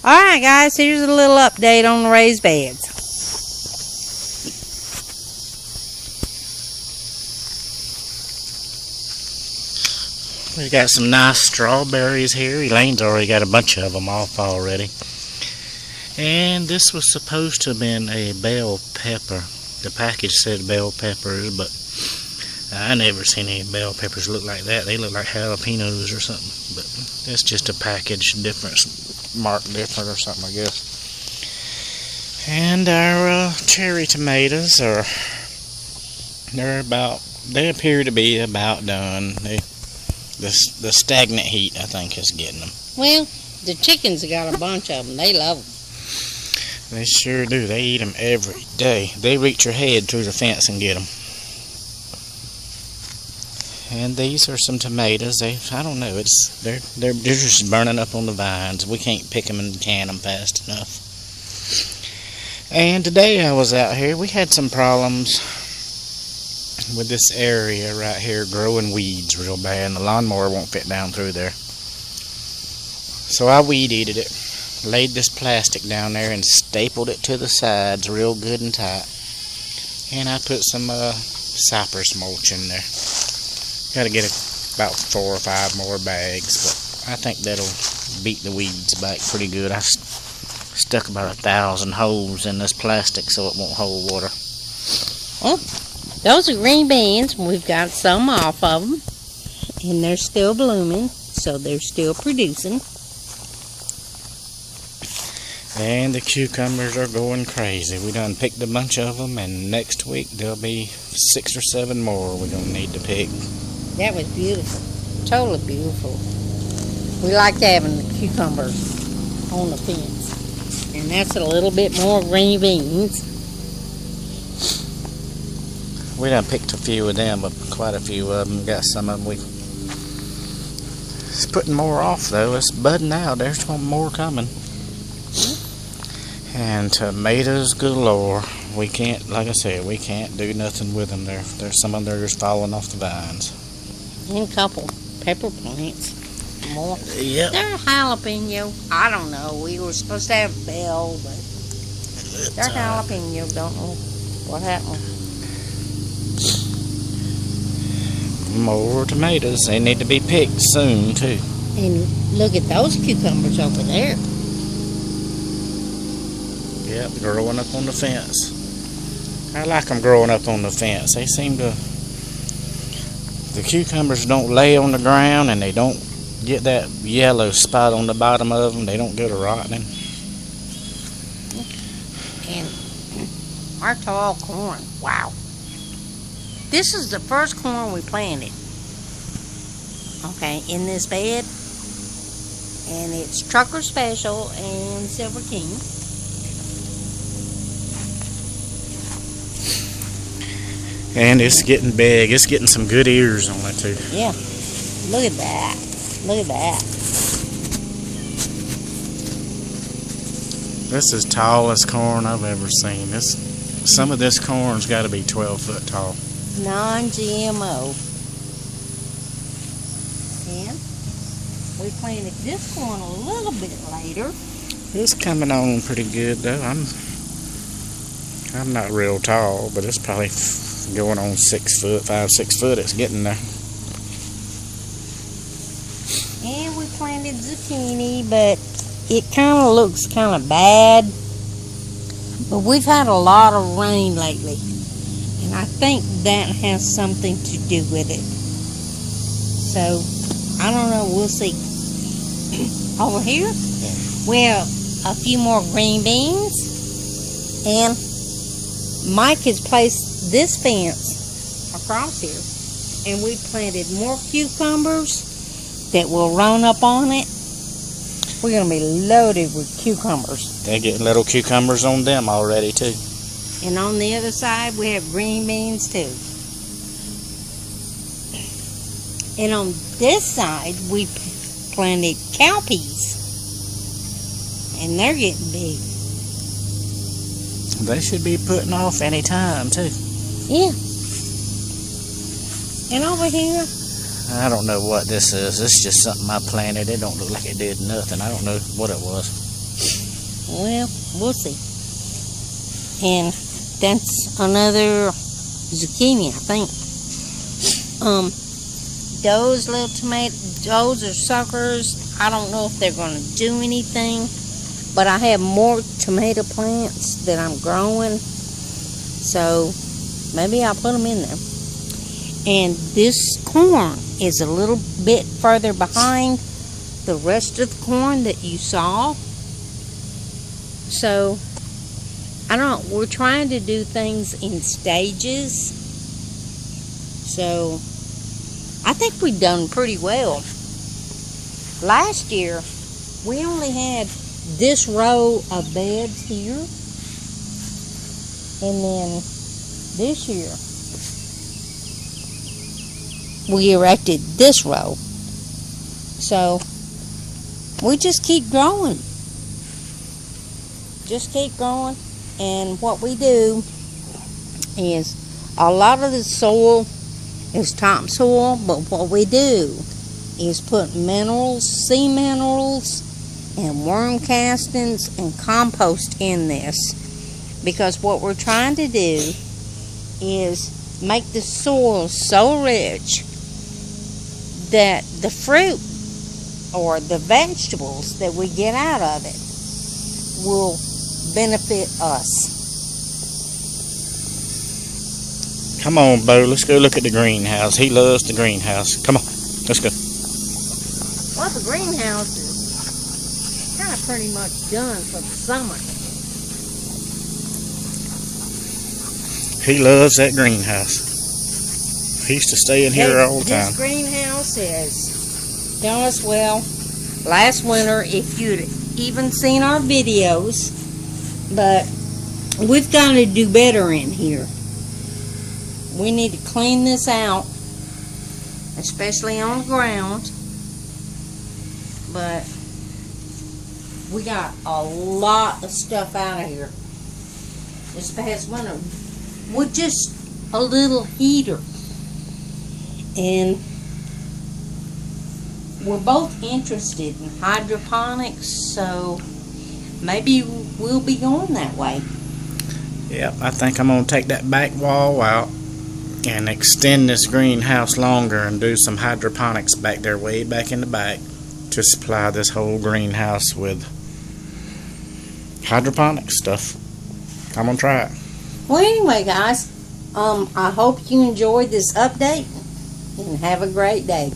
Alright guys, here's a little update on the raised beds. We've got some nice strawberries here. Elaine's already got a bunch of them off already. And this was supposed to have been a bell pepper. The package said bell peppers, but I never seen any bell peppers look like that. They look like jalapenos or something. But that's just a package difference, marked different or something, I guess. And our cherry tomatoes they appear to be about done. The stagnant heat, I think, is getting them. Well, the chickens have got a bunch of them. They love them. They sure do. They eat them every day. They reach your head through the fence and get them. And these are some tomatoes. I don't know. They're just burning up on the vines. We can't pick them and can them fast enough. And today I was out here. We had some problems with this area right here growing weeds real bad, and the lawnmower won't fit down through there. So I weed eated it. Laid this plastic down there and stapled it to the sides real good and tight. And I put some cypress mulch in there. Got to get about 4 or 5 more bags, but I think that'll beat the weeds back pretty good. I stuck about 1,000 holes in this plastic so it won't hold water. Well, those are green beans. We've got some off of them, and they're still blooming, so they're still producing. And the cucumbers are going crazy. We done picked a bunch of them, and next week there'll be 6 or 7 more we're going to need to pick. That was beautiful. Totally beautiful. We liked having the cucumbers on the fence. And that's a little bit more green beans. We done picked a few of them, but quite a few of them. Got some of them. It's putting more off, though. It's budding out. There's more coming. And tomatoes galore. We can't, like I said, we can't do nothing with them. There's some of them that are just falling off the vines. And a couple pepper plants. More. Yep. They're jalapeno. I don't know. We were supposed to have bell, but they're jalapeno. Don't know what happened. More tomatoes. They need to be picked soon, too. And look at those cucumbers over there. Yep, growing up on the fence. I like them growing up on the fence. They seem to... The cucumbers don't lay on the ground, and they don't get that yellow spot on the bottom of them. They don't go to rotting. And our tall corn. Wow. This is the first corn we planted. Okay, in this bed. And it's Trucker Special and Silver King. And it's getting big. It's getting some good ears on it, too. Yeah. Look at that. Look at that. This is tallest corn I've ever seen. Some of this corn's got to be 12 foot tall. Non-GMO. And we planted this corn a little bit later. It's coming on pretty good, though. I'm not real tall, but it's probably going on 6 foot, 5, 6 foot. It's getting there. And we planted zucchini, but it kind of looks kind of bad. But we've had a lot of rain lately, and I think that has something to do with it. So, I don't know. We'll see. Over here, we have a few more green beans, and Mike has placed this fence across here, and we planted more cucumbers that will run up on it. We're going to be loaded with cucumbers. They're getting little cucumbers on them already, too. And on the other side, we have green beans, too. And on this side, we planted cowpeas. And they're getting big. They should be putting off any time, too. Yeah. And over here, I don't know what this is. This is just something I planted. It don't look like it did nothing. I don't know what it was. Well, we'll see. And that's another zucchini, I think. Those little tomatoes, those are suckers. I don't know if they're going to do anything, but I have more tomato plants that I'm growing, so maybe I'll put them in there. And this corn is a little bit further behind the rest of the corn that you saw. So, I don't know, we're trying to do things in stages. So, I think we've done pretty well. Last year, we only had this row of beds here. And then this year, we erected this row. So, we just keep growing. Just keep growing. And what we do is a lot of the soil is topsoil, but what we do is put minerals, sea minerals, and worm castings and compost in this, because what we're trying to do is make the soil so rich that the fruit or the vegetables that we get out of it will benefit us. Come on, Bo, let's go look at the greenhouse. He loves the greenhouse. Come on, let's go. Well, the greenhouse is kind of pretty much done for the summer. He loves that greenhouse. He used to stay in here all the time. This greenhouse has done us well. Last winter, if you'd even seen our videos, but we've got to do better in here. We need to clean this out, especially on the ground. But we got a lot of stuff out of here this past winter with just a little heater. And we're both interested in hydroponics, so maybe we'll be going that way. Yep, I think I'm going to take that back wall out and extend this greenhouse longer and do some hydroponics back there, way back in the back, to supply this whole greenhouse with hydroponic stuff. I'm going to try it. Well, anyway, guys, I hope you enjoyed this update and have a great day.